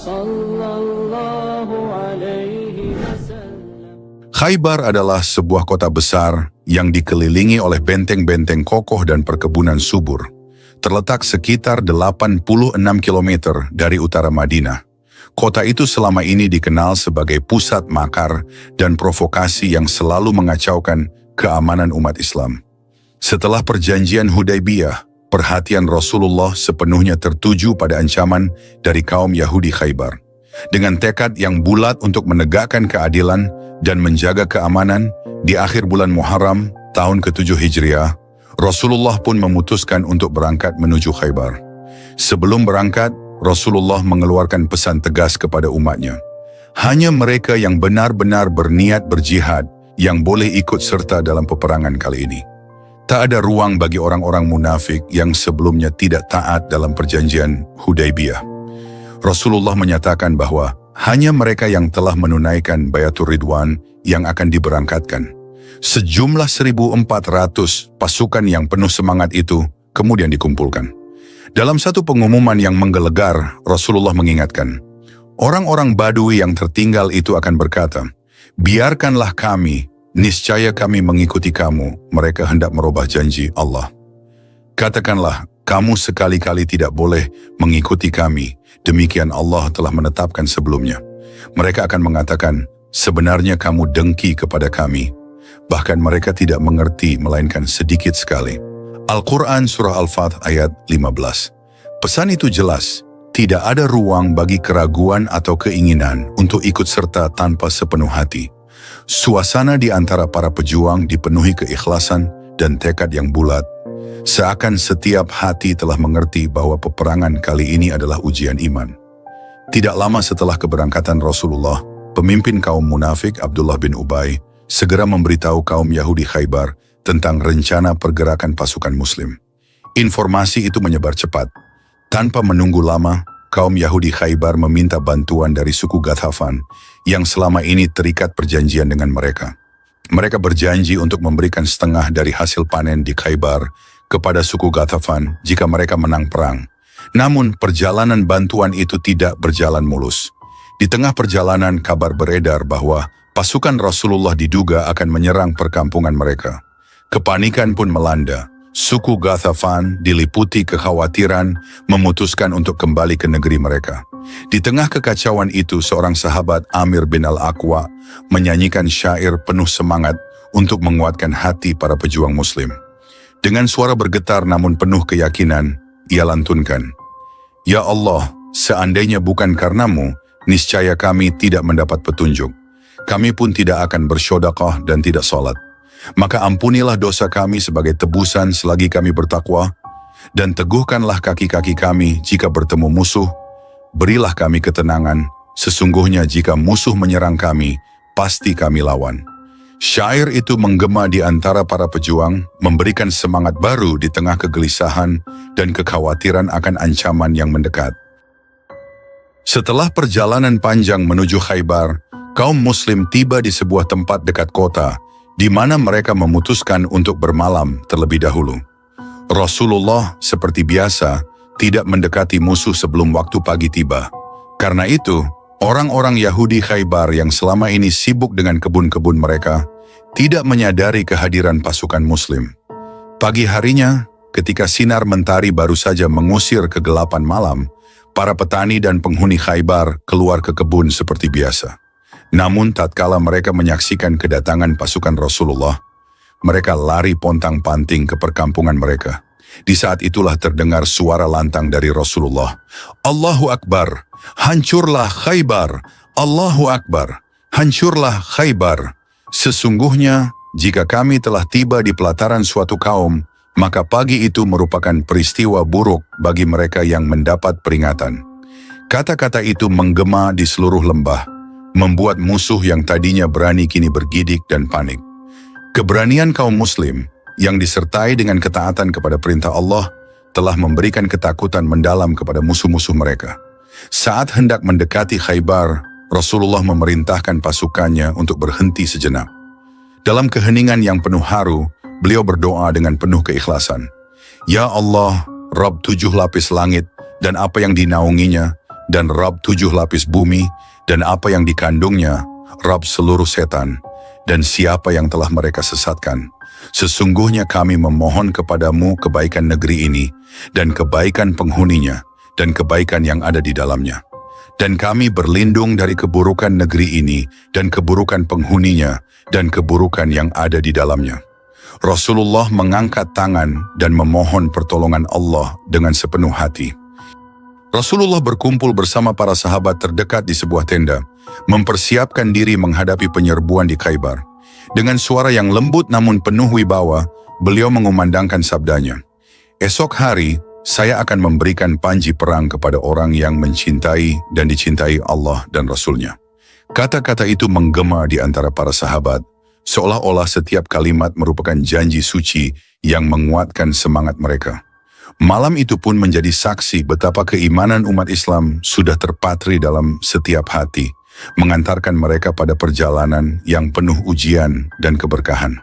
sallallahu alaihi wasallam. Khaybar adalah sebuah kota besar yang dikelilingi oleh benteng-benteng kokoh dan perkebunan subur. Terletak sekitar 86 km dari utara Madinah. Kota itu selama ini dikenal sebagai pusat makar dan provokasi yang selalu mengacaukan keamanan umat Islam. Setelah perjanjian Hudaybiyah, perhatian Rasulullah sepenuhnya tertuju pada ancaman dari kaum Yahudi Khaybar. Dengan tekad yang bulat untuk menegakkan keadilan dan menjaga keamanan, di akhir bulan Muharram tahun ke-7 Hijriah, Rasulullah pun memutuskan untuk berangkat menuju Khaybar. Sebelum berangkat, Rasulullah mengeluarkan pesan tegas kepada umatnya. Hanya mereka yang benar-benar berniat berjihad yang boleh ikut serta dalam peperangan kali ini. Tak ada ruang bagi orang-orang munafik yang sebelumnya tidak taat dalam perjanjian Hudaybiyah. Rasulullah menyatakan bahwa hanya mereka yang telah menunaikan Bayatul Ridwan yang akan diberangkatkan. Sejumlah 1.400 pasukan yang penuh semangat itu kemudian dikumpulkan. Dalam satu pengumuman yang menggelegar, Rasulullah mengingatkan, orang-orang Badui yang tertinggal itu akan berkata, "Biarkanlah kami, niscaya kami mengikuti kamu." Mereka hendak merubah janji Allah. Katakanlah, kamu sekali-kali tidak boleh mengikuti kami. Demikian Allah telah menetapkan sebelumnya. Mereka akan mengatakan, sebenarnya kamu dengki kepada kami. Bahkan mereka tidak mengerti melainkan sedikit sekali. Al-Quran Surah Al-Fath ayat 15. Pesan itu jelas, tidak ada ruang bagi keraguan atau keinginan untuk ikut serta tanpa sepenuh hati. Suasana di antara para pejuang dipenuhi keikhlasan dan tekad yang bulat. Seakan setiap hati telah mengerti bahwa peperangan kali ini adalah ujian iman. Tidak lama setelah keberangkatan Rasulullah, pemimpin kaum munafik Abdullah bin Ubay segera memberitahu kaum Yahudi Khaybar tentang rencana pergerakan pasukan Muslim. Informasi itu menyebar cepat. Tanpa menunggu lama, kaum Yahudi Khaybar meminta bantuan dari suku Ghathafan yang selama ini terikat perjanjian dengan mereka. Mereka berjanji untuk memberikan setengah dari hasil panen di Khaybar kepada suku Ghathafan jika mereka menang perang. Namun perjalanan bantuan itu tidak berjalan mulus. Di tengah perjalanan kabar beredar bahwa pasukan Rasulullah diduga akan menyerang perkampungan mereka. Kepanikan pun melanda. Suku Ghathafan diliputi kekhawatiran memutuskan untuk kembali ke negeri mereka. Di tengah kekacauan itu, seorang sahabat Amir bin Al-Aqwa menyanyikan syair penuh semangat untuk menguatkan hati para pejuang Muslim. Dengan suara bergetar namun penuh keyakinan, ia lantunkan, "Ya Allah, seandainya bukan karenamu, niscaya kami tidak mendapat petunjuk. Kami pun tidak akan bersyodaqah dan tidak sholat. Maka ampunilah dosa kami sebagai tebusan selagi kami bertakwa, dan teguhkanlah kaki-kaki kami jika bertemu musuh. Berilah kami ketenangan, sesungguhnya jika musuh menyerang kami, pasti kami lawan." Syair itu menggema di antara para pejuang, memberikan semangat baru di tengah kegelisahan dan kekhawatiran akan ancaman yang mendekat. Setelah perjalanan panjang menuju Khaybar, kaum Muslim tiba di sebuah tempat dekat kota, di mana mereka memutuskan untuk bermalam terlebih dahulu. Rasulullah seperti biasa tidak mendekati musuh sebelum waktu pagi tiba. Karena itu, orang-orang Yahudi Khaybar yang selama ini sibuk dengan kebun-kebun mereka tidak menyadari kehadiran pasukan Muslim. Pagi harinya, ketika sinar mentari baru saja mengusir kegelapan malam, para petani dan penghuni Khaybar keluar ke kebun seperti biasa. Namun tatkala mereka menyaksikan kedatangan pasukan Rasulullah, mereka lari pontang-panting ke perkampungan mereka. Di saat itulah terdengar suara lantang dari Rasulullah, "Allahu Akbar, hancurlah Khaybar, Allahu Akbar, hancurlah Khaybar. Sesungguhnya, jika kami telah tiba di pelataran suatu kaum, maka pagi itu merupakan peristiwa buruk bagi mereka yang mendapat peringatan." Kata-kata itu menggema di seluruh lembah, membuat musuh yang tadinya berani kini bergidik dan panik. Keberanian kaum Muslim yang disertai dengan ketaatan kepada perintah Allah telah memberikan ketakutan mendalam kepada musuh-musuh mereka. Saat hendak mendekati Khaybar, Rasulullah memerintahkan pasukannya untuk berhenti sejenak. Dalam keheningan yang penuh haru, beliau berdoa dengan penuh keikhlasan. "Ya Allah, Rabb 7 lapis langit dan apa yang dinaunginya, dan Rabb 7 lapis bumi, dan apa yang dikandungnya, Rabb seluruh setan, dan siapa yang telah mereka sesatkan. Sesungguhnya kami memohon kepadamu kebaikan negeri ini, dan kebaikan penghuninya, dan kebaikan yang ada di dalamnya. Dan kami berlindung dari keburukan negeri ini, dan keburukan penghuninya, dan keburukan yang ada di dalamnya. Rasulullah mengangkat tangan dan memohon pertolongan Allah dengan sepenuh hati. Rasulullah berkumpul bersama para sahabat terdekat di sebuah tenda, mempersiapkan diri menghadapi penyerbuan di Khaybar. Dengan suara yang lembut namun penuh wibawa, beliau mengumandangkan sabdanya, "Esok hari, saya akan memberikan panji perang kepada orang yang mencintai dan dicintai Allah dan Rasul-Nya." Kata-kata itu menggema di antara para sahabat, seolah-olah setiap kalimat merupakan janji suci yang menguatkan semangat mereka. Malam itu pun menjadi saksi betapa keimanan umat Islam sudah terpatri dalam setiap hati, mengantarkan mereka pada perjalanan yang penuh ujian dan keberkahan.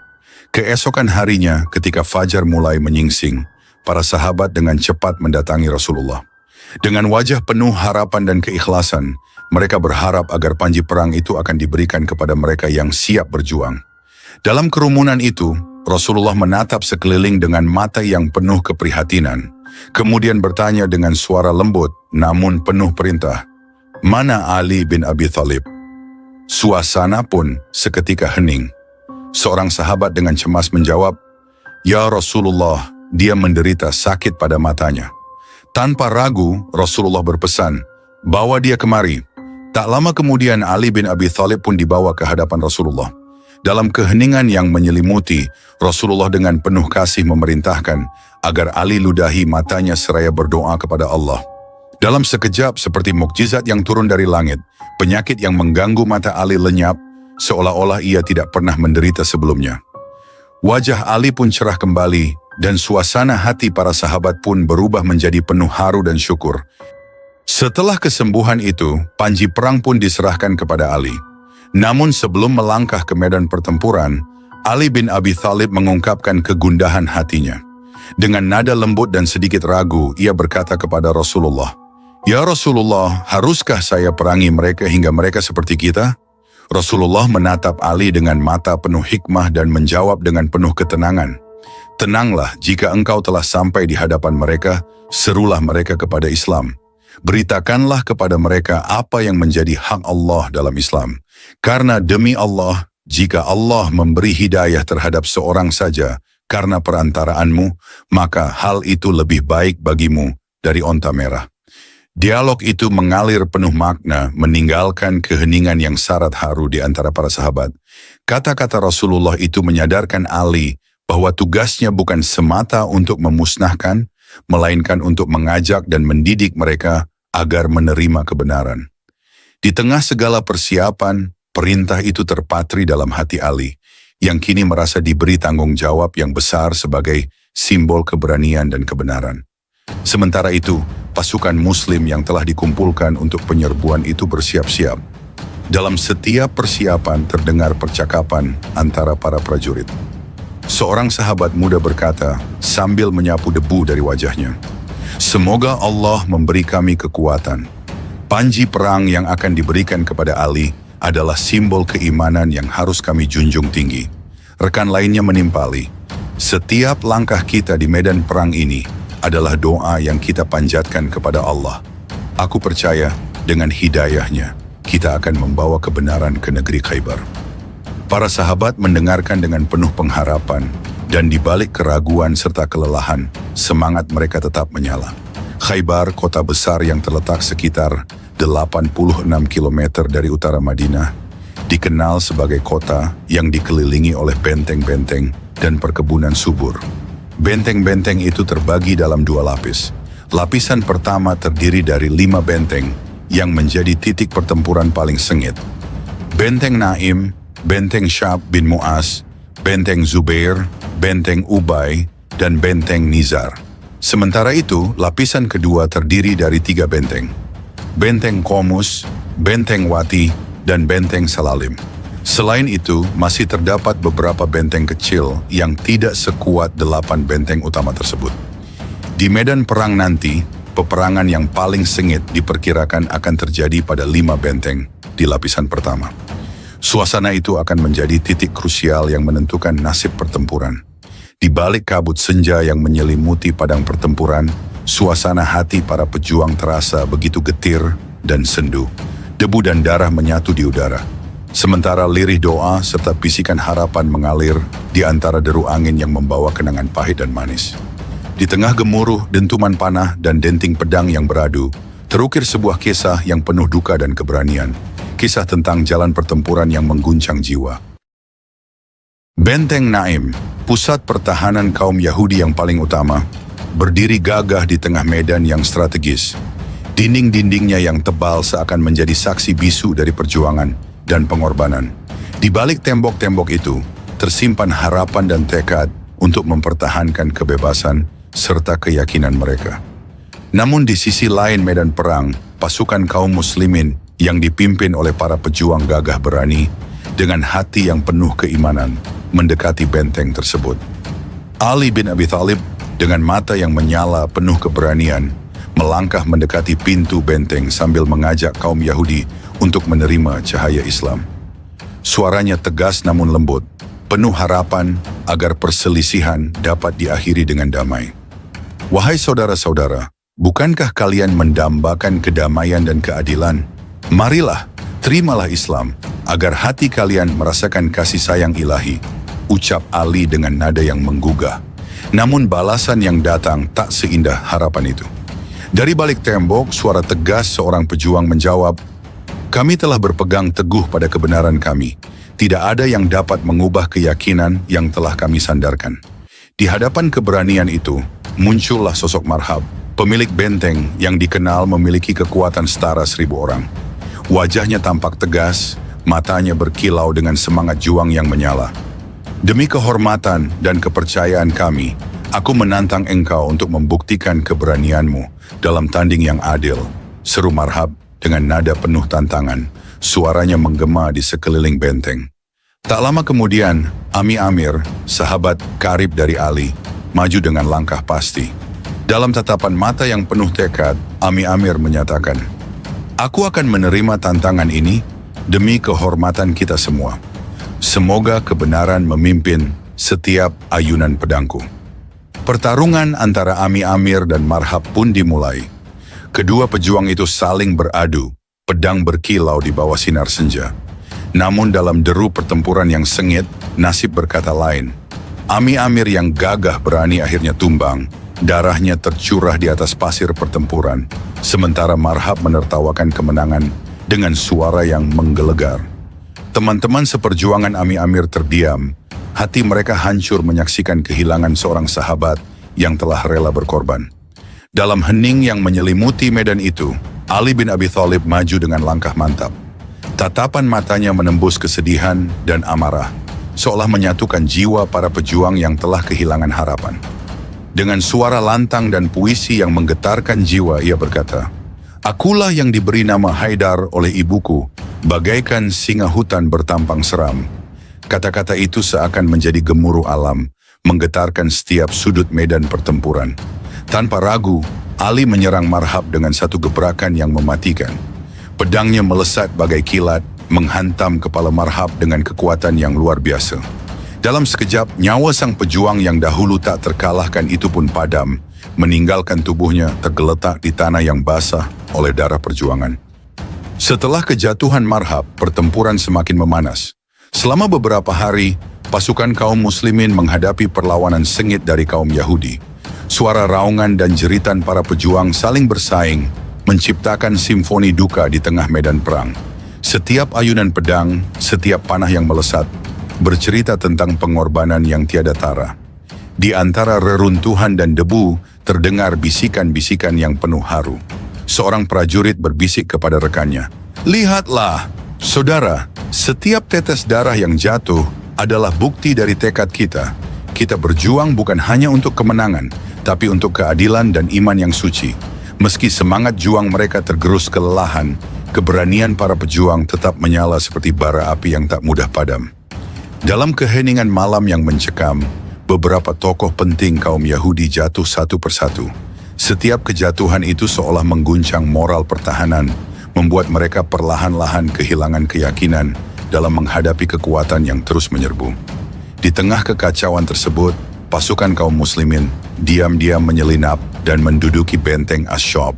Keesokan harinya ketika fajar mulai menyingsing, para sahabat dengan cepat mendatangi Rasulullah. Dengan wajah penuh harapan dan keikhlasan, mereka berharap agar panji perang itu akan diberikan kepada mereka yang siap berjuang. Dalam kerumunan itu, Rasulullah menatap sekeliling dengan mata yang penuh keprihatinan, kemudian bertanya dengan suara lembut namun penuh perintah, "Mana Ali bin Abi Thalib?" Suasana pun seketika hening. Seorang sahabat dengan cemas menjawab, "Ya Rasulullah, dia menderita sakit pada matanya." Tanpa ragu, Rasulullah berpesan, "Bawa dia kemari." Tak lama kemudian Ali bin Abi Thalib pun dibawa ke hadapan Rasulullah. Dalam keheningan yang menyelimuti, Rasulullah dengan penuh kasih memerintahkan agar Ali ludahi matanya seraya berdoa kepada Allah. Dalam sekejap seperti mukjizat yang turun dari langit, penyakit yang mengganggu mata Ali lenyap, seolah-olah ia tidak pernah menderita sebelumnya. Wajah Ali pun cerah kembali, dan suasana hati para sahabat pun berubah menjadi penuh haru dan syukur. Setelah kesembuhan itu, panji perang pun diserahkan kepada Ali. Namun sebelum melangkah ke medan pertempuran, Ali bin Abi Thalib mengungkapkan kegundahan hatinya. Dengan nada lembut dan sedikit ragu, ia berkata kepada Rasulullah, "Ya Rasulullah, haruskah saya perangi mereka hingga mereka seperti kita?" Rasulullah menatap Ali dengan mata penuh hikmah dan menjawab dengan penuh ketenangan, "Tenanglah, jika engkau telah sampai di hadapan mereka, serulah mereka kepada Islam. Beritakanlah kepada mereka apa yang menjadi hak Allah dalam Islam. Karena demi Allah, jika Allah memberi hidayah terhadap seorang saja karena perantaraanmu, maka hal itu lebih baik bagimu dari onta merah." Dialog itu mengalir penuh makna, meninggalkan keheningan yang syarat haru di antara para sahabat. Kata-kata Rasulullah itu menyadarkan Ali bahwa tugasnya bukan semata untuk memusnahkan, melainkan untuk mengajak dan mendidik mereka agar menerima kebenaran. Di tengah segala persiapan, perintah itu terpatri dalam hati Ali, yang kini merasa diberi tanggung jawab yang besar sebagai simbol keberanian dan kebenaran. Sementara itu, pasukan Muslim yang telah dikumpulkan untuk penyerbuan itu bersiap-siap. Dalam setiap persiapan terdengar percakapan antara para prajurit. Seorang sahabat muda berkata sambil menyapu debu dari wajahnya, "Semoga Allah memberi kami kekuatan. Panji perang yang akan diberikan kepada Ali adalah simbol keimanan yang harus kami junjung tinggi." Rekan lainnya menimpali, "Setiap langkah kita di medan perang ini adalah doa yang kita panjatkan kepada Allah. Aku percaya dengan hidayahnya kita akan membawa kebenaran ke negeri Khaybar." Para sahabat mendengarkan dengan penuh pengharapan, dan di balik keraguan serta kelelahan, semangat mereka tetap menyala. Khaybar, kota besar yang terletak sekitar 86 km dari utara Madinah, dikenal sebagai kota yang dikelilingi oleh benteng-benteng dan perkebunan subur. Benteng-benteng itu terbagi dalam 2 lapis. Lapisan pertama terdiri dari 5 benteng yang menjadi titik pertempuran paling sengit. Benteng Naim, Benteng Syab bin Mu'az, Benteng Zubair, Benteng Ubay, dan Benteng Nizar. Sementara itu, lapisan kedua terdiri dari 3 benteng. Benteng Qomus, Benteng Wati, dan Benteng Salalim. Selain itu, masih terdapat beberapa benteng kecil yang tidak sekuat 8 benteng utama tersebut. Di medan perang nanti, peperangan yang paling sengit diperkirakan akan terjadi pada 5 benteng di lapisan pertama. Suasana itu akan menjadi titik krusial yang menentukan nasib pertempuran. Di balik kabut senja yang menyelimuti padang pertempuran, suasana hati para pejuang terasa begitu getir dan sendu. Debu dan darah menyatu di udara. Sementara lirih doa serta bisikan harapan mengalir di antara deru angin yang membawa kenangan pahit dan manis. Di tengah gemuruh, dentuman panah, dan denting pedang yang beradu, terukir sebuah kisah yang penuh duka dan keberanian. Kisah tentang jalan pertempuran yang mengguncang jiwa. Benteng Naim, pusat pertahanan kaum Yahudi yang paling utama, berdiri gagah di tengah medan yang strategis. Dinding-dindingnya yang tebal seakan menjadi saksi bisu dari perjuangan dan pengorbanan. Di balik tembok-tembok itu, tersimpan harapan dan tekad untuk mempertahankan kebebasan serta keyakinan mereka. Namun di sisi lain medan perang, pasukan kaum muslimin yang dipimpin oleh para pejuang gagah berani dengan hati yang penuh keimanan mendekati benteng tersebut. Ali bin Abi Thalib dengan mata yang menyala penuh keberanian melangkah mendekati pintu benteng sambil mengajak kaum Yahudi untuk menerima cahaya Islam. Suaranya tegas namun lembut, penuh harapan agar perselisihan dapat diakhiri dengan damai. Wahai saudara-saudara, bukankah kalian mendambakan kedamaian dan keadilan? Marilah, terimalah Islam, agar hati kalian merasakan kasih sayang ilahi, ucap Ali dengan nada yang menggugah. Namun balasan yang datang tak seindah harapan itu. Dari balik tembok, suara tegas seorang pejuang menjawab, "Kami telah berpegang teguh pada kebenaran kami. Tidak ada yang dapat mengubah keyakinan yang telah kami sandarkan." Di hadapan keberanian itu, muncullah sosok Marhab, pemilik benteng yang dikenal memiliki kekuatan setara 1000 orang. Wajahnya tampak tegas, matanya berkilau dengan semangat juang yang menyala. "Demi kehormatan dan kepercayaan kami, aku menantang engkau untuk membuktikan keberanianmu dalam tanding yang adil," seru Marhab dengan nada penuh tantangan. Suaranya menggema di sekeliling benteng. Tak lama kemudian, Ami Amir, sahabat karib dari Ali, maju dengan langkah pasti. Dalam tatapan mata yang penuh tekad, Ami Amir menyatakan, "Aku akan menerima tantangan ini demi kehormatan kita semua. Semoga kebenaran memimpin setiap ayunan pedangku." Pertarungan antara Ami Amir dan Marhab pun dimulai. Kedua pejuang itu saling beradu, pedang berkilau di bawah sinar senja. Namun dalam deru pertempuran yang sengit, nasib berkata lain. Ami Amir yang gagah berani akhirnya tumbang, darahnya tercurah di atas pasir pertempuran, sementara Marhab menertawakan kemenangan dengan suara yang menggelegar. Teman-teman seperjuangan Ami Amir terdiam, hati mereka hancur menyaksikan kehilangan seorang sahabat yang telah rela berkorban. Dalam hening yang menyelimuti medan itu, Ali bin Abi Thalib maju dengan langkah mantap. Tatapan matanya menembus kesedihan dan amarah, seolah menyatukan jiwa para pejuang yang telah kehilangan harapan. Dengan suara lantang dan puisi yang menggetarkan jiwa, ia berkata, "Akulah yang diberi nama Haidar oleh ibuku, bagaikan singa hutan bertampang seram." Kata-kata itu seakan menjadi gemuruh alam, menggetarkan setiap sudut medan pertempuran. Tanpa ragu, Ali menyerang Marhab dengan satu gebrakan yang mematikan. Pedangnya melesat bagai kilat, menghantam kepala Marhab dengan kekuatan yang luar biasa. Dalam sekejap, nyawa sang pejuang yang dahulu tak terkalahkan itu pun padam, meninggalkan tubuhnya tergeletak di tanah yang basah oleh darah perjuangan. Setelah kejatuhan Marhab, pertempuran semakin memanas. Selama beberapa hari, pasukan kaum muslimin menghadapi perlawanan sengit dari kaum Yahudi. Suara raungan dan jeritan para pejuang saling bersaing, menciptakan simfoni duka di tengah medan perang. Setiap ayunan pedang, setiap panah yang melesat, bercerita tentang pengorbanan yang tiada tara. Di antara reruntuhan dan debu, terdengar bisikan-bisikan yang penuh haru. Seorang prajurit berbisik kepada rekannya, "Lihatlah, saudara, setiap tetes darah yang jatuh adalah bukti dari tekad kita. Kita berjuang bukan hanya untuk kemenangan, tapi untuk keadilan dan iman yang suci." Meski semangat juang mereka tergerus kelelahan, keberanian para pejuang tetap menyala seperti bara api yang tak mudah padam. Dalam keheningan malam yang mencekam, beberapa tokoh penting kaum Yahudi jatuh satu persatu. Setiap kejatuhan itu seolah mengguncang moral pertahanan, membuat mereka perlahan-lahan kehilangan keyakinan dalam menghadapi kekuatan yang terus menyerbu. Di tengah kekacauan tersebut, pasukan kaum muslimin diam-diam menyelinap dan menduduki benteng Ash-Shab.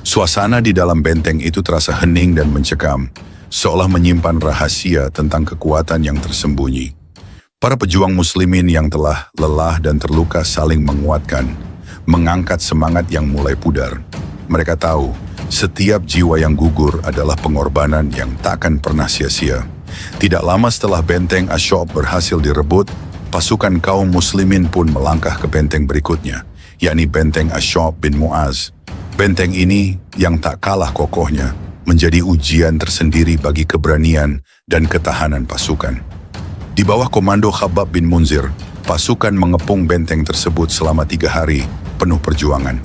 Suasana di dalam benteng itu terasa hening dan mencekam, seolah menyimpan rahasia tentang kekuatan yang tersembunyi. Para pejuang muslimin yang telah lelah dan terluka saling menguatkan, mengangkat semangat yang mulai pudar. Mereka tahu, setiap jiwa yang gugur adalah pengorbanan yang takkan pernah sia-sia. Tidak lama setelah benteng Ash-Shab berhasil direbut, pasukan kaum muslimin pun melangkah ke benteng berikutnya, yakni benteng Ash-Shab bin Mu'az. Benteng ini yang tak kalah kokohnya menjadi ujian tersendiri bagi keberanian dan ketahanan pasukan. Di bawah komando Khabbab bin Munzir, pasukan mengepung benteng tersebut selama 3 hari penuh perjuangan.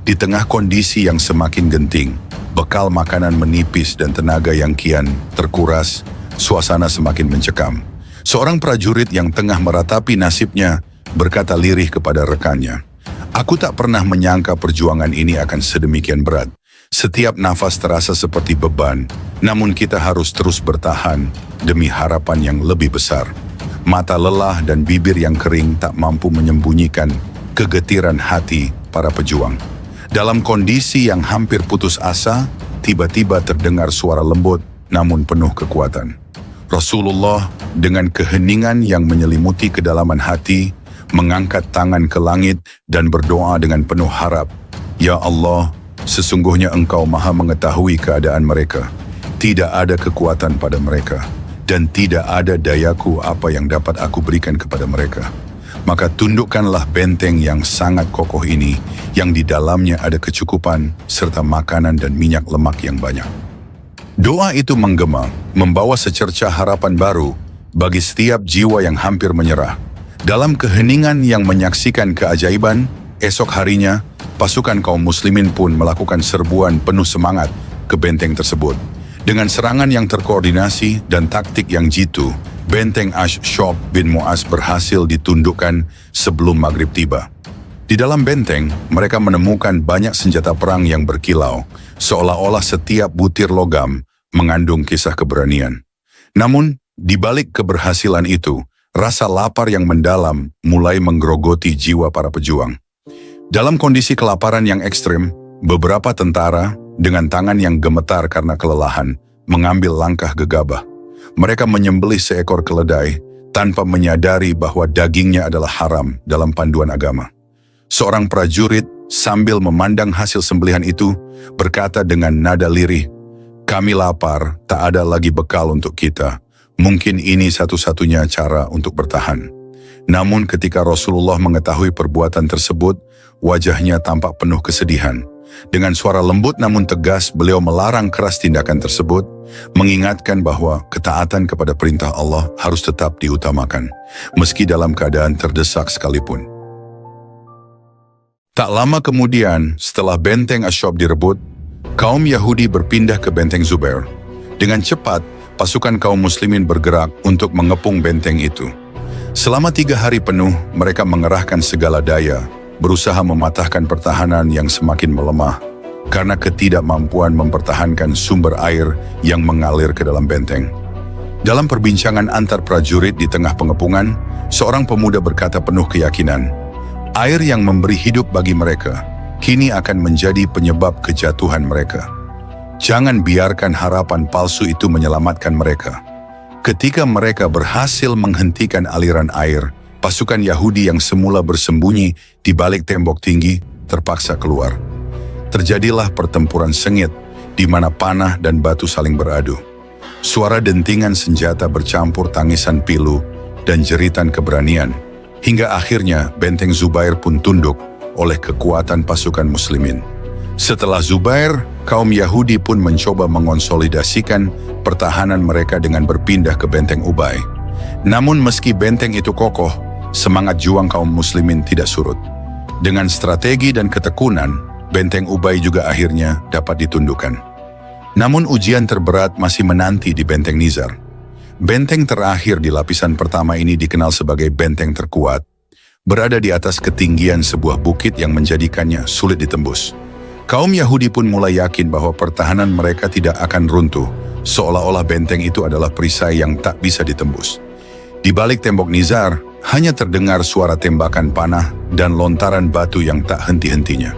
Di tengah kondisi yang semakin genting, bekal makanan menipis dan tenaga yang kian terkuras, suasana semakin mencekam. Seorang prajurit yang tengah meratapi nasibnya berkata lirih kepada rekannya, "Aku tak pernah menyangka perjuangan ini akan sedemikian berat. Setiap nafas terasa seperti beban, namun kita harus terus bertahan demi harapan yang lebih besar." Mata lelah dan bibir yang kering tak mampu menyembunyikan kegetiran hati para pejuang. Dalam kondisi yang hampir putus asa, tiba-tiba terdengar suara lembut namun penuh kekuatan. Rasulullah dengan keheningan yang menyelimuti kedalaman hati, mengangkat tangan ke langit dan berdoa dengan penuh harap, "Ya Allah, sesungguhnya Engkau Maha mengetahui keadaan mereka. Tidak ada kekuatan pada mereka, dan tidak ada dayaku apa yang dapat aku berikan kepada mereka. Maka tundukkanlah benteng yang sangat kokoh ini, yang di dalamnya ada kecukupan, serta makanan dan minyak lemak yang banyak." Doa itu menggema, membawa secercah harapan baru bagi setiap jiwa yang hampir menyerah. Dalam keheningan yang menyaksikan keajaiban, esok harinya, pasukan kaum muslimin pun melakukan serbuan penuh semangat ke benteng tersebut. Dengan serangan yang terkoordinasi dan taktik yang jitu, benteng Ash-Shab bin Mu'az berhasil ditundukkan sebelum maghrib tiba. Di dalam benteng, mereka menemukan banyak senjata perang yang berkilau, seolah-olah setiap butir logam mengandung kisah keberanian. Namun, di balik keberhasilan itu, rasa lapar yang mendalam mulai menggerogoti jiwa para pejuang. Dalam kondisi kelaparan yang ekstrim, beberapa tentara dengan tangan yang gemetar karena kelelahan mengambil langkah gegabah. Mereka menyembelih seekor keledai tanpa menyadari bahwa dagingnya adalah haram dalam panduan agama. Seorang prajurit sambil memandang hasil sembelihan itu berkata dengan nada lirih, "Kami lapar, tak ada lagi bekal untuk kita. Mungkin ini satu-satunya cara untuk bertahan." Namun ketika Rasulullah mengetahui perbuatan tersebut, wajahnya tampak penuh kesedihan. Dengan suara lembut namun tegas, beliau melarang keras tindakan tersebut, mengingatkan bahwa ketaatan kepada perintah Allah harus tetap diutamakan, meski dalam keadaan terdesak sekalipun. Tak lama kemudian, setelah benteng Ash-Shab direbut, kaum Yahudi berpindah ke benteng Zubair. Dengan cepat, pasukan kaum muslimin bergerak untuk mengepung benteng itu. Selama 3 hari penuh, mereka mengerahkan segala daya, berusaha mematahkan pertahanan yang semakin melemah, karena ketidakmampuan mempertahankan sumber air yang mengalir ke dalam benteng. Dalam perbincangan antar prajurit di tengah pengepungan, seorang pemuda berkata penuh keyakinan, "Air yang memberi hidup bagi mereka, kini akan menjadi penyebab kejatuhan mereka. Jangan biarkan harapan palsu itu menyelamatkan mereka." Ketika mereka berhasil menghentikan aliran air, pasukan Yahudi yang semula bersembunyi di balik tembok tinggi terpaksa keluar. Terjadilah pertempuran sengit di mana panah dan batu saling beradu. Suara dentingan senjata bercampur tangisan pilu dan jeritan keberanian, hingga akhirnya benteng Zubair pun tunduk oleh kekuatan pasukan muslimin. Setelah Zubair, kaum Yahudi pun mencoba mengonsolidasikan pertahanan mereka dengan berpindah ke benteng Ubay. Namun meski benteng itu kokoh, semangat juang kaum muslimin tidak surut. Dengan strategi dan ketekunan, benteng Ubay juga akhirnya dapat ditundukkan. Namun ujian terberat masih menanti di benteng Nizar. Benteng terakhir di lapisan pertama ini dikenal sebagai benteng terkuat. berada di atas ketinggian sebuah bukit yang menjadikannya sulit ditembus. Kaum Yahudi pun mulai yakin bahwa pertahanan mereka tidak akan runtuh, seolah-olah benteng itu adalah perisai yang tak bisa ditembus. Di balik tembok Nizar, hanya terdengar suara tembakan panah dan lontaran batu yang tak henti-hentinya.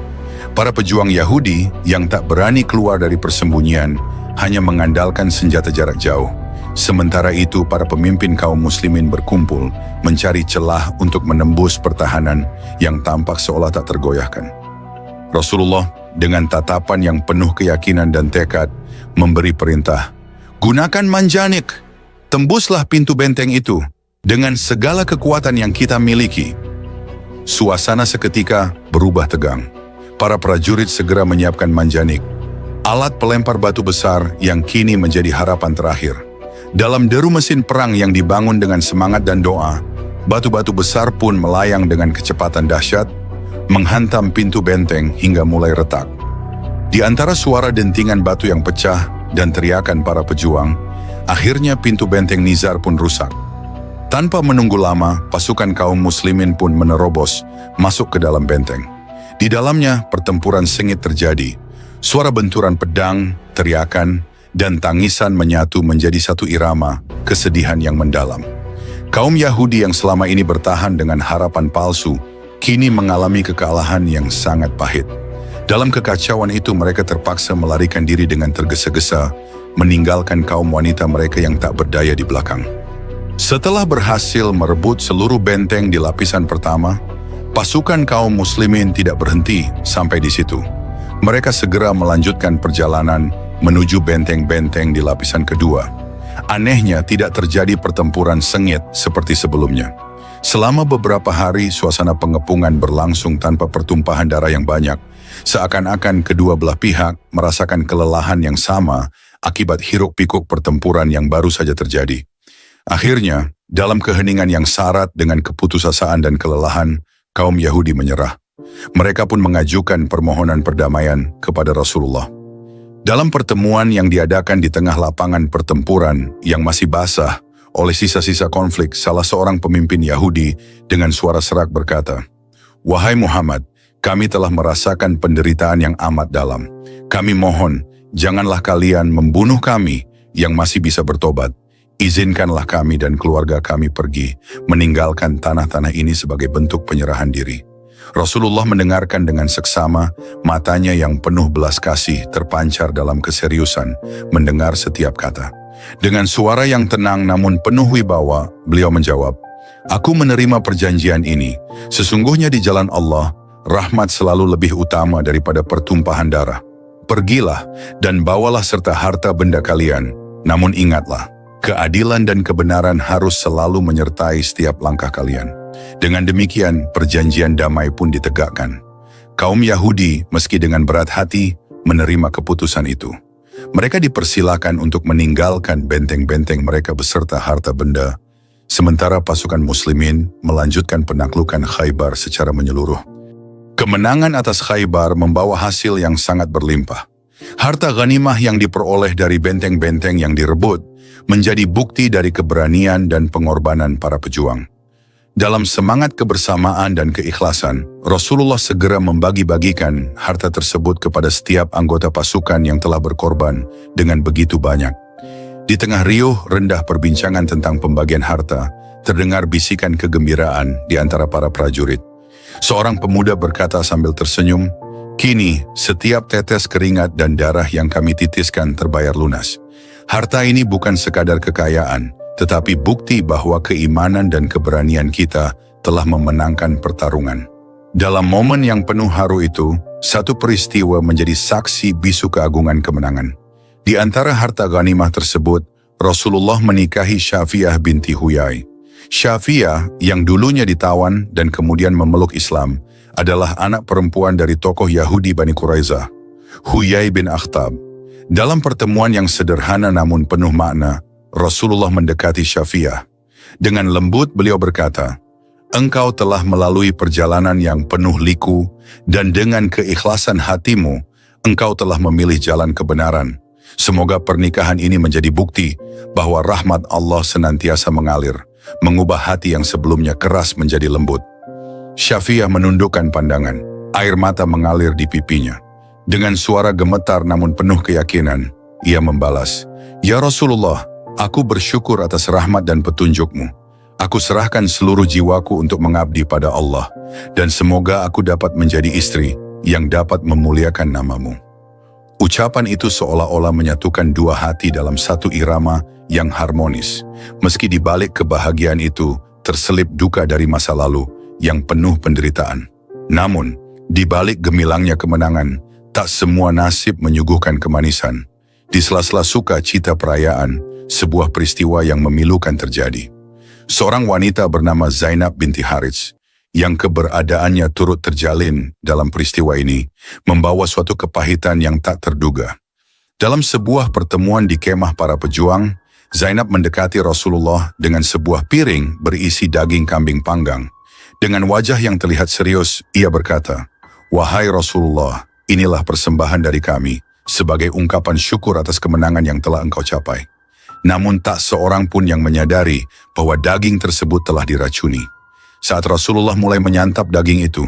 Para pejuang Yahudi yang tak berani keluar dari persembunyian hanya mengandalkan senjata jarak jauh. Sementara itu, para pemimpin kaum muslimin berkumpul mencari celah untuk menembus pertahanan yang tampak seolah tak tergoyahkan. Rasulullah dengan tatapan yang penuh keyakinan dan tekad memberi perintah, "Gunakan manjanik, tembuslah pintu benteng itu dengan segala kekuatan yang kita miliki." Suasana seketika berubah tegang. Para prajurit segera menyiapkan manjanik, alat pelempar batu besar yang kini menjadi harapan terakhir. Dalam deru mesin perang yang dibangun dengan semangat dan doa, batu-batu besar pun melayang dengan kecepatan dahsyat, menghantam pintu benteng hingga mulai retak. Di antara suara dentingan batu yang pecah dan teriakan para pejuang, akhirnya pintu benteng Nizar pun rusak. Tanpa menunggu lama, pasukan kaum muslimin pun menerobos masuk ke dalam benteng. Di dalamnya, pertempuran sengit terjadi. Suara benturan pedang, teriakan, dan tangisan menyatu menjadi satu irama kesedihan yang mendalam. Kaum Yahudi yang selama ini bertahan dengan harapan palsu, kini mengalami kekalahan yang sangat pahit. Dalam kekacauan itu mereka terpaksa melarikan diri dengan tergesa-gesa, meninggalkan kaum wanita mereka yang tak berdaya di belakang. Setelah berhasil merebut seluruh benteng di lapisan pertama, pasukan kaum muslimin tidak berhenti sampai di situ. Mereka segera melanjutkan perjalanan menuju benteng-benteng di lapisan kedua. Anehnya tidak terjadi pertempuran sengit seperti sebelumnya. Selama beberapa hari, suasana pengepungan berlangsung tanpa pertumpahan darah yang banyak. Seakan-akan kedua belah pihak merasakan kelelahan yang sama akibat hiruk-pikuk pertempuran yang baru saja terjadi. Akhirnya, dalam keheningan yang syarat dengan keputusasaan dan kelelahan, kaum Yahudi menyerah. Mereka pun mengajukan permohonan perdamaian kepada Rasulullah. Dalam pertemuan yang diadakan di tengah lapangan pertempuran yang masih basah oleh sisa-sisa konflik, salah seorang pemimpin Yahudi dengan suara serak berkata, "Wahai Muhammad, kami telah merasakan penderitaan yang amat dalam. Kami mohon, janganlah kalian membunuh kami yang masih bisa bertobat. Izinkanlah kami dan keluarga kami pergi, meninggalkan tanah-tanah ini sebagai bentuk penyerahan diri." Rasulullah mendengarkan dengan seksama, matanya yang penuh belas kasih terpancar dalam keseriusan, mendengar setiap kata. Dengan suara yang tenang namun penuh wibawa, beliau menjawab, "Aku menerima perjanjian ini. Sesungguhnya di jalan Allah, rahmat selalu lebih utama daripada pertumpahan darah. Pergilah dan bawalah serta harta benda kalian. Namun ingatlah, keadilan dan kebenaran harus selalu menyertai setiap langkah kalian." Dengan demikian, perjanjian damai pun ditegakkan. Kaum Yahudi, meski dengan berat hati, menerima keputusan itu. Mereka dipersilakan untuk meninggalkan benteng-benteng mereka beserta harta benda, sementara pasukan muslimin melanjutkan penaklukan Khaybar secara menyeluruh. Kemenangan atas Khaybar membawa hasil yang sangat berlimpah. Harta ghanimah yang diperoleh dari benteng-benteng yang direbut menjadi bukti dari keberanian dan pengorbanan para pejuang. Dalam semangat kebersamaan dan keikhlasan, Rasulullah segera membagi-bagikan harta tersebut kepada setiap anggota pasukan yang telah berkorban dengan begitu banyak. Di tengah riuh rendah perbincangan tentang pembagian harta, terdengar bisikan kegembiraan di antara para prajurit. Seorang pemuda berkata sambil tersenyum, "Kini, setiap tetes keringat dan darah yang kami titiskan terbayar lunas. Harta ini bukan sekadar kekayaan, tetapi bukti bahwa keimanan dan keberanian kita telah memenangkan pertarungan." Dalam momen yang penuh haru itu, satu peristiwa menjadi saksi bisu keagungan kemenangan. Di antara harta ghanimah tersebut, Rasulullah menikahi Syafiyah binti Huyai. Syafiyah yang dulunya ditawan dan kemudian memeluk Islam adalah anak perempuan dari tokoh Yahudi Bani Quraizah, Huyai bin Akhtab. Dalam pertemuan yang sederhana namun penuh makna, Rasulullah mendekati Syafiyah. Dengan lembut beliau berkata, "Engkau telah melalui perjalanan yang penuh liku dan dengan keikhlasan hatimu, engkau telah memilih jalan kebenaran. Semoga pernikahan ini menjadi bukti bahwa rahmat Allah senantiasa mengalir, mengubah hati yang sebelumnya keras menjadi lembut." Syafi'ah menundukkan pandangan. Air mata mengalir di pipinya. Dengan suara gemetar namun penuh keyakinan, ia membalas, "Ya Rasulullah, aku bersyukur atas rahmat dan petunjukmu. Aku serahkan seluruh jiwaku untuk mengabdi pada Allah, dan semoga aku dapat menjadi istri yang dapat memuliakan namamu." Ucapan itu seolah-olah menyatukan dua hati dalam satu irama yang harmonis. Meski di balik kebahagiaan itu terselip duka dari masa lalu yang penuh penderitaan. Namun, di balik gemilangnya kemenangan, tak semua nasib menyuguhkan kemanisan. Di sela-sela sukacita perayaan, sebuah peristiwa yang memilukan terjadi. Seorang wanita bernama Zainab binti Harits, yang keberadaannya turut terjalin dalam peristiwa ini, membawa suatu kepahitan yang tak terduga. Dalam sebuah pertemuan di kemah para pejuang, Zainab mendekati Rasulullah dengan sebuah piring berisi daging kambing panggang. Dengan wajah yang terlihat serius, ia berkata, "Wahai Rasulullah, inilah persembahan dari kami, sebagai ungkapan syukur atas kemenangan yang telah engkau capai." Namun tak seorang pun yang menyadari bahwa daging tersebut telah diracuni. Saat Rasulullah mulai menyantap daging itu,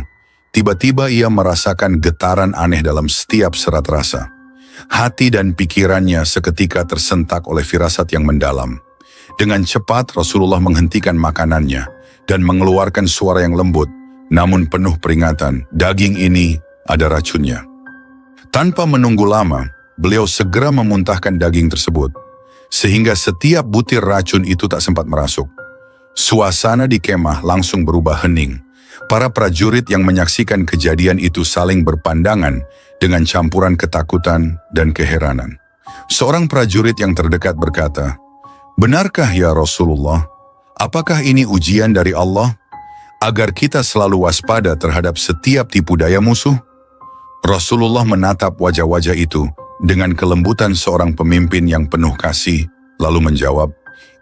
tiba-tiba ia merasakan getaran aneh dalam setiap serat rasa. Hati dan pikirannya seketika tersentak oleh firasat yang mendalam. Dengan cepat Rasulullah menghentikan makanannya dan mengeluarkan suara yang lembut, namun penuh peringatan, "Daging ini ada racunnya." Tanpa menunggu lama, beliau segera memuntahkan daging tersebut, sehingga setiap butir racun itu tak sempat merasuk. Suasana di kemah langsung berubah hening. Para prajurit yang menyaksikan kejadian itu saling berpandangan dengan campuran ketakutan dan keheranan. Seorang prajurit yang terdekat berkata, "Benarkah ya Rasulullah? Apakah ini ujian dari Allah agar kita selalu waspada terhadap setiap tipu daya musuh?" Rasulullah menatap wajah-wajah itu dengan kelembutan seorang pemimpin yang penuh kasih, lalu menjawab,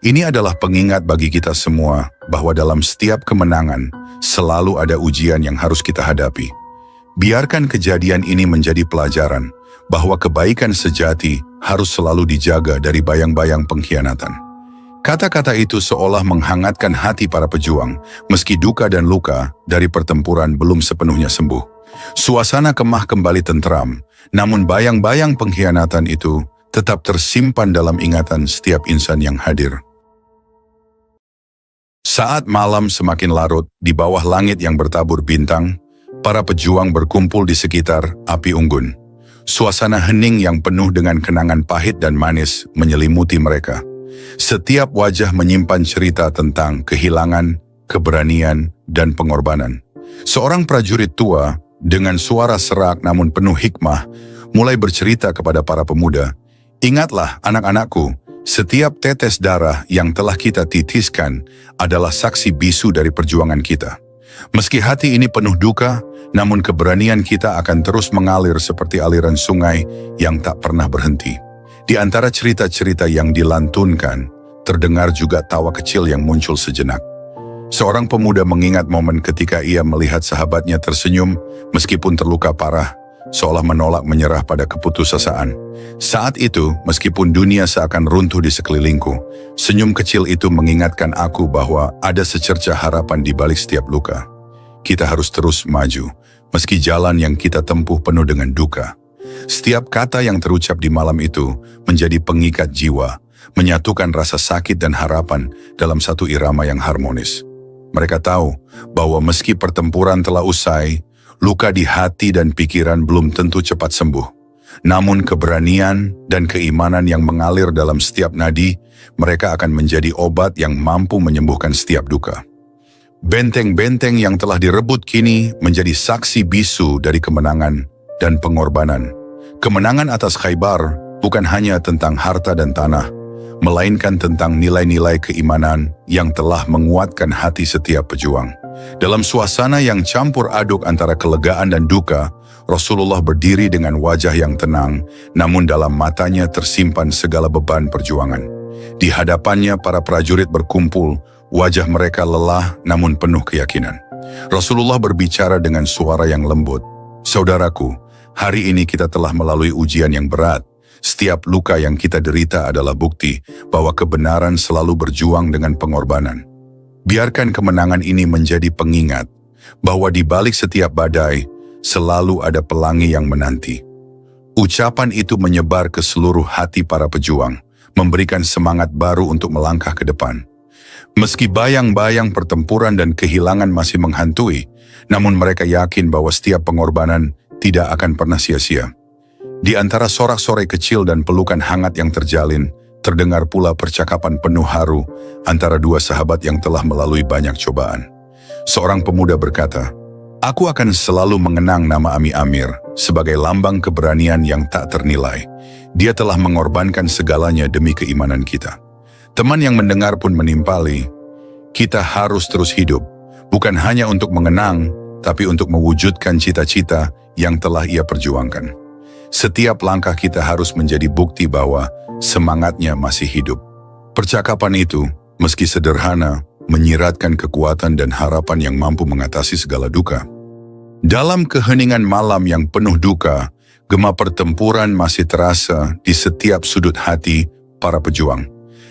"Ini adalah pengingat bagi kita semua bahwa dalam setiap kemenangan selalu ada ujian yang harus kita hadapi. Biarkan kejadian ini menjadi pelajaran bahwa kebaikan sejati harus selalu dijaga dari bayang-bayang pengkhianatan." Kata-kata itu seolah menghangatkan hati para pejuang, meski duka dan luka dari pertempuran belum sepenuhnya sembuh. Suasana kemah kembali tentram, namun bayang-bayang pengkhianatan itu tetap tersimpan dalam ingatan setiap insan yang hadir. Saat malam semakin larut, di bawah langit yang bertabur bintang, para pejuang berkumpul di sekitar api unggun. Suasana hening yang penuh dengan kenangan pahit dan manis menyelimuti mereka. Setiap wajah menyimpan cerita tentang kehilangan, keberanian, dan pengorbanan. Seorang prajurit tua, dengan suara serak namun penuh hikmah, mulai bercerita kepada para pemuda, "Ingatlah anak-anakku, setiap tetes darah yang telah kita titiskan adalah saksi bisu dari perjuangan kita. Meski hati ini penuh duka, namun keberanian kita akan terus mengalir seperti aliran sungai yang tak pernah berhenti." Di antara cerita-cerita yang dilantunkan, terdengar juga tawa kecil yang muncul sejenak. Seorang pemuda mengingat momen ketika ia melihat sahabatnya tersenyum meskipun terluka parah, seolah menolak menyerah pada keputusasaan. Saat itu, meskipun dunia seakan runtuh di sekelilingku, senyum kecil itu mengingatkan aku bahwa ada secercah harapan di balik setiap luka. Kita harus terus maju, meski jalan yang kita tempuh penuh dengan duka. Setiap kata yang terucap di malam itu menjadi pengikat jiwa, menyatukan rasa sakit dan harapan dalam satu irama yang harmonis. Mereka tahu bahwa meski pertempuran telah usai, luka di hati dan pikiran belum tentu cepat sembuh. Namun keberanian dan keimanan yang mengalir dalam setiap nadi, mereka akan menjadi obat yang mampu menyembuhkan setiap duka. Benteng-benteng yang telah direbut kini menjadi saksi bisu dari kemenangan dan pengorbanan. Kemenangan atas Khaybar bukan hanya tentang harta dan tanah, melainkan tentang nilai-nilai keimanan yang telah menguatkan hati setiap pejuang. Dalam suasana yang campur aduk antara kelegaan dan duka, Rasulullah berdiri dengan wajah yang tenang, namun dalam matanya tersimpan segala beban perjuangan. Di hadapannya para prajurit berkumpul, wajah mereka lelah namun penuh keyakinan. Rasulullah berbicara dengan suara yang lembut, "Saudaraku, hari ini kita telah melalui ujian yang berat. Setiap luka yang kita derita adalah bukti bahwa kebenaran selalu berjuang dengan pengorbanan. Biarkan kemenangan ini menjadi pengingat bahwa di balik setiap badai, selalu ada pelangi yang menanti. Ucapan itu menyebar ke seluruh hati para pejuang, memberikan semangat baru untuk melangkah ke depan. Meski bayang-bayang pertempuran dan kehilangan masih menghantui, namun mereka yakin bahwa setiap pengorbanan tidak akan pernah sia-sia. Di antara sorak-sorai kecil dan pelukan hangat yang terjalin, terdengar pula percakapan penuh haru antara dua sahabat yang telah melalui banyak cobaan. Seorang pemuda berkata, "Aku akan selalu mengenang nama Ami Amir sebagai lambang keberanian yang tak ternilai. Dia telah mengorbankan segalanya demi keimanan kita." Teman yang mendengar pun menimpali, "Kita harus terus hidup, bukan hanya untuk mengenang, tapi untuk mewujudkan cita-cita yang telah ia perjuangkan. Setiap langkah kita harus menjadi bukti bahwa semangatnya masih hidup." Percakapan itu, meski sederhana, menyiratkan kekuatan dan harapan yang mampu mengatasi segala duka. Dalam keheningan malam yang penuh duka, gema pertempuran masih terasa di setiap sudut hati para pejuang.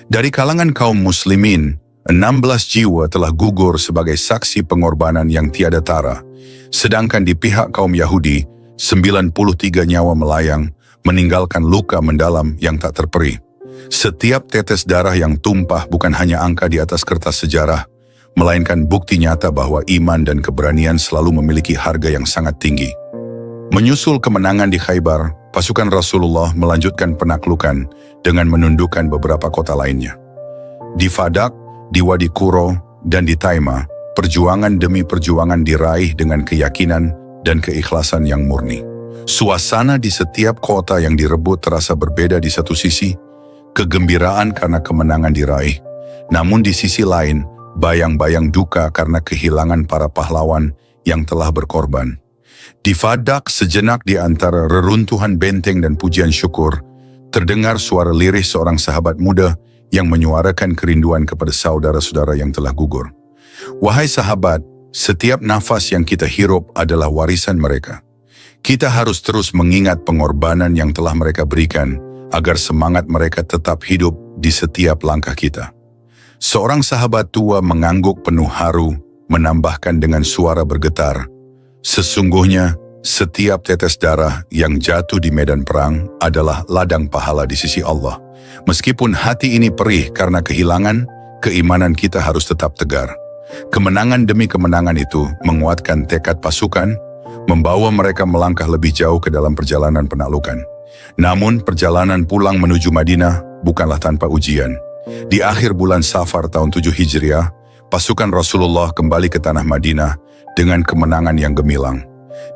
Dari kalangan kaum muslimin, 16 jiwa telah gugur sebagai saksi pengorbanan yang tiada tara. Sedangkan di pihak kaum Yahudi, 93 nyawa melayang, meninggalkan luka mendalam yang tak terperi. Setiap tetes darah yang tumpah bukan hanya angka di atas kertas sejarah, melainkan bukti nyata bahwa iman dan keberanian selalu memiliki harga yang sangat tinggi. Menyusul kemenangan di Khaybar, pasukan Rasulullah melanjutkan penaklukan dengan menundukkan beberapa kota lainnya. Di Fadak, di Wadi Quro, dan di Taima, perjuangan demi perjuangan diraih dengan keyakinan dan keikhlasan yang murni. Suasana di setiap kota yang direbut terasa berbeda. Di satu sisi, kegembiraan karena kemenangan diraih. Namun di sisi lain, bayang-bayang duka karena kehilangan para pahlawan yang telah berkorban. Di Fadak, sejenak di antara reruntuhan benteng dan pujian syukur, terdengar suara lirih seorang sahabat muda yang menyuarakan kerinduan kepada saudara-saudara yang telah gugur. "Wahai sahabat, setiap nafas yang kita hirup adalah warisan mereka. Kita harus terus mengingat pengorbanan yang telah mereka berikan, agar semangat mereka tetap hidup di setiap langkah kita." Seorang sahabat tua mengangguk penuh haru, menambahkan dengan suara bergetar, "Sesungguhnya, setiap tetes darah yang jatuh di medan perang adalah ladang pahala di sisi Allah. Meskipun hati ini perih karena kehilangan, keimanan kita harus tetap tegar." Kemenangan demi kemenangan itu menguatkan tekad pasukan, membawa mereka melangkah lebih jauh ke dalam perjalanan penaklukan. Namun perjalanan pulang menuju Madinah bukanlah tanpa ujian. Di akhir bulan Safar tahun 7 Hijriah, pasukan Rasulullah kembali ke tanah Madinah dengan kemenangan yang gemilang.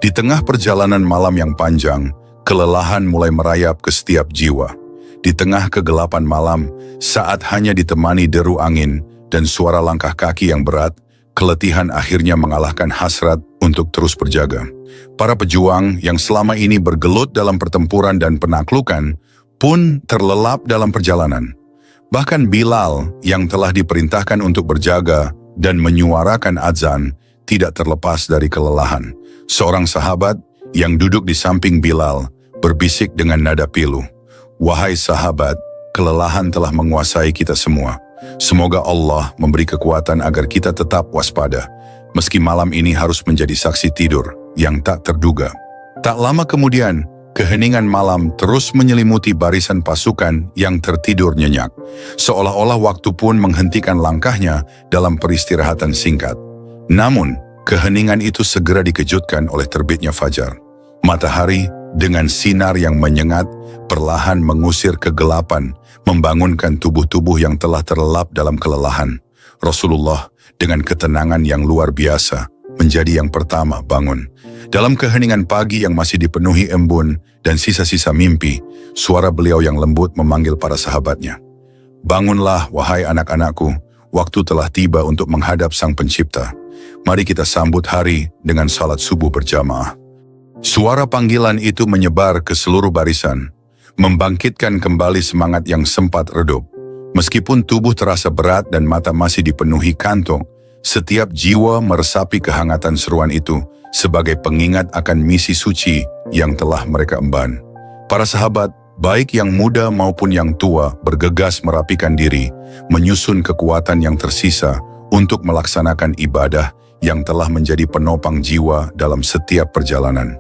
Di tengah perjalanan malam yang panjang, kelelahan mulai merayap ke setiap jiwa. Di tengah kegelapan malam, saat hanya ditemani deru angin dan suara langkah kaki yang berat, keletihan akhirnya mengalahkan hasrat untuk terus berjaga. Para pejuang yang selama ini bergelut dalam pertempuran dan penaklukan pun terlelap dalam perjalanan. Bahkan Bilal yang telah diperintahkan untuk berjaga dan menyuarakan azan tidak terlepas dari kelelahan. Seorang sahabat yang duduk di samping Bilal berbisik dengan nada pilu, "Wahai sahabat, kelelahan telah menguasai kita semua. Semoga Allah memberi kekuatan agar kita tetap waspada, meski malam ini harus menjadi saksi tidur yang tak terduga." Tak lama kemudian, keheningan malam terus menyelimuti barisan pasukan yang tertidur nyenyak. Seolah-olah waktu pun menghentikan langkahnya dalam peristirahatan singkat. Namun, keheningan itu segera dikejutkan oleh terbitnya fajar. Matahari dengan sinar yang menyengat perlahan mengusir kegelapan, membangunkan tubuh-tubuh yang telah terlelap dalam kelelahan. Rasulullah dengan ketenangan yang luar biasa menjadi yang pertama bangun. Dalam keheningan pagi yang masih dipenuhi embun dan sisa-sisa mimpi, suara beliau yang lembut memanggil para sahabatnya. "Bangunlah, wahai anak-anakku, waktu telah tiba untuk menghadap Sang Pencipta. Mari kita sambut hari dengan salat subuh berjamaah." Suara panggilan itu menyebar ke seluruh barisan, membangkitkan kembali semangat yang sempat redup. Meskipun tubuh terasa berat dan mata masih dipenuhi kantuk, setiap jiwa meresapi kehangatan seruan itu sebagai pengingat akan misi suci yang telah mereka emban. Para sahabat, baik yang muda maupun yang tua, bergegas merapikan diri, menyusun kekuatan yang tersisa untuk melaksanakan ibadah yang telah menjadi penopang jiwa dalam setiap perjalanan.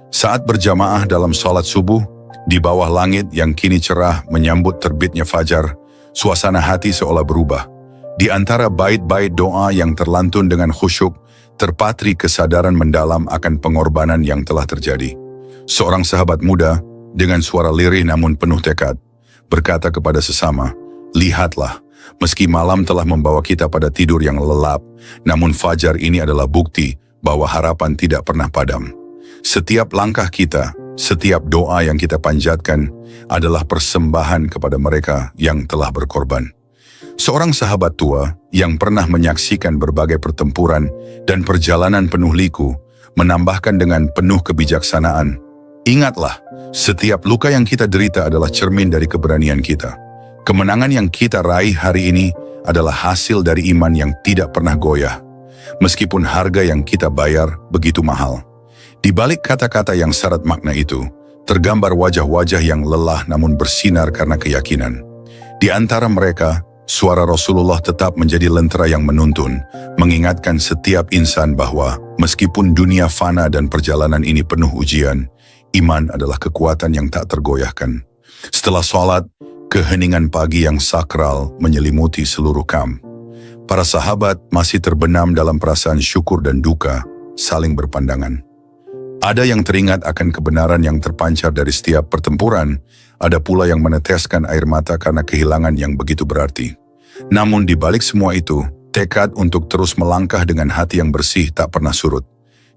Saat berjamaah dalam sholat subuh, di bawah langit yang kini cerah menyambut terbitnya fajar, suasana hati seolah berubah. Di antara bait-bait doa yang terlantun dengan khusyuk, terpatri kesadaran mendalam akan pengorbanan yang telah terjadi. Seorang sahabat muda, dengan suara lirih namun penuh tekad, berkata kepada sesama, "Lihatlah, meski malam telah membawa kita pada tidur yang lelap, namun fajar ini adalah bukti bahwa harapan tidak pernah padam. Setiap langkah kita, setiap doa yang kita panjatkan adalah persembahan kepada mereka yang telah berkorban." Seorang sahabat tua yang pernah menyaksikan berbagai pertempuran dan perjalanan penuh liku, menambahkan dengan penuh kebijaksanaan, "Ingatlah, setiap luka yang kita derita adalah cermin dari keberanian kita. Kemenangan yang kita raih hari ini adalah hasil dari iman yang tidak pernah goyah, meskipun harga yang kita bayar begitu mahal." Di balik kata-kata yang syarat makna itu, tergambar wajah-wajah yang lelah namun bersinar karena keyakinan. Di antara mereka, suara Rasulullah tetap menjadi lentera yang menuntun, mengingatkan setiap insan bahwa meskipun dunia fana dan perjalanan ini penuh ujian, iman adalah kekuatan yang tak tergoyahkan. Setelah sholat, keheningan pagi yang sakral menyelimuti seluruh kamp. Para sahabat masih terbenam dalam perasaan syukur dan duka, saling berpandangan. Ada yang teringat akan kebenaran yang terpancar dari setiap pertempuran, ada pula yang meneteskan air mata karena kehilangan yang begitu berarti. Namun di balik semua itu, tekad untuk terus melangkah dengan hati yang bersih tak pernah surut.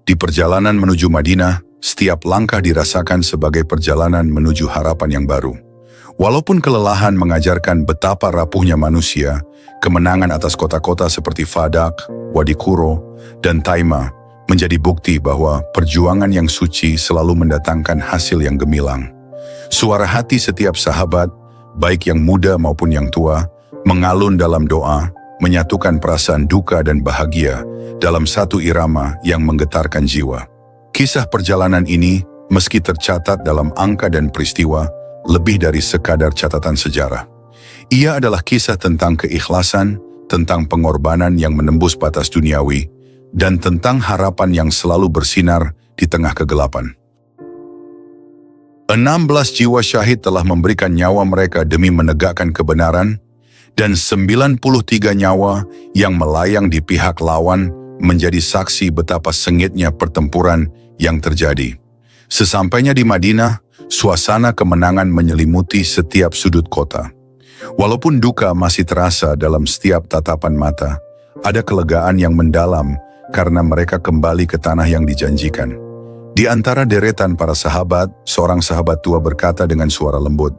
Di perjalanan menuju Madinah, setiap langkah dirasakan sebagai perjalanan menuju harapan yang baru. Walaupun kelelahan mengajarkan betapa rapuhnya manusia, kemenangan atas kota-kota seperti Fadak, Wadi Kuro, dan Taima menjadi bukti bahwa perjuangan yang suci selalu mendatangkan hasil yang gemilang. Suara hati setiap sahabat, baik yang muda maupun yang tua, mengalun dalam doa, menyatukan perasaan duka dan bahagia dalam satu irama yang menggetarkan jiwa. Kisah perjalanan ini, meski tercatat dalam angka dan peristiwa, lebih dari sekadar catatan sejarah. Ia adalah kisah tentang keikhlasan, tentang pengorbanan yang menembus batas duniawi, dan tentang harapan yang selalu bersinar di tengah kegelapan. 16 jiwa syahid telah memberikan nyawa mereka demi menegakkan kebenaran, dan 93 nyawa yang melayang di pihak lawan menjadi saksi betapa sengitnya pertempuran yang terjadi. Sesampainya di Madinah, suasana kemenangan menyelimuti setiap sudut kota. Walaupun duka masih terasa dalam setiap tatapan mata, ada kelegaan yang mendalam karena mereka kembali ke tanah yang dijanjikan. Di antara deretan para sahabat, seorang sahabat tua berkata dengan suara lembut,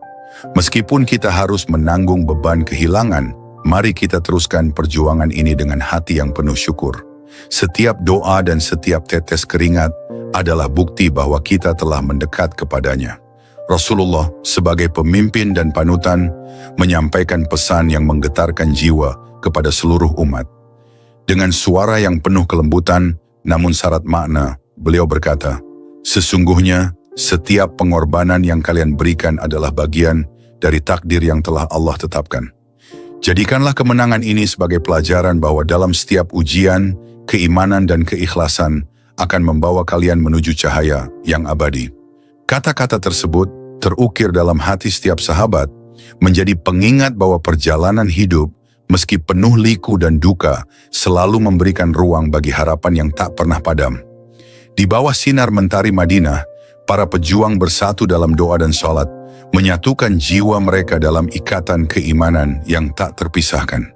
"Meskipun kita harus menanggung beban kehilangan, mari kita teruskan perjuangan ini dengan hati yang penuh syukur. Setiap doa dan setiap tetes keringat adalah bukti bahwa kita telah mendekat kepadanya." Rasulullah sebagai pemimpin dan panutan menyampaikan pesan yang menggetarkan jiwa kepada seluruh umat. Dengan suara yang penuh kelembutan namun syarat makna, beliau berkata, "Sesungguhnya setiap pengorbanan yang kalian berikan adalah bagian dari takdir yang telah Allah tetapkan. Jadikanlah kemenangan ini sebagai pelajaran bahwa dalam setiap ujian, keimanan dan keikhlasan akan membawa kalian menuju cahaya yang abadi." Kata-kata tersebut terukir dalam hati setiap sahabat, menjadi pengingat bahwa perjalanan hidup, meski penuh liku dan duka, selalu memberikan ruang bagi harapan yang tak pernah padam. Di bawah sinar mentari Madinah, para pejuang bersatu dalam doa dan sholat, menyatukan jiwa mereka dalam ikatan keimanan yang tak terpisahkan.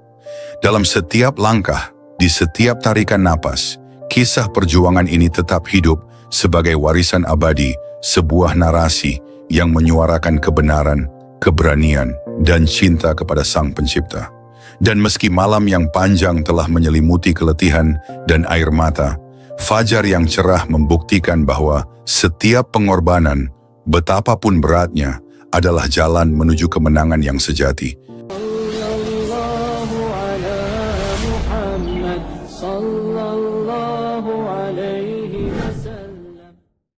Dalam setiap langkah, di setiap tarikan napas, kisah perjuangan ini tetap hidup sebagai warisan abadi, sebuah narasi yang menyuarakan kebenaran, keberanian, dan cinta kepada Sang Pencipta. Dan meski malam yang panjang telah menyelimuti keletihan dan air mata, fajar yang cerah membuktikan bahwa setiap pengorbanan, betapapun beratnya, adalah jalan menuju kemenangan yang sejati.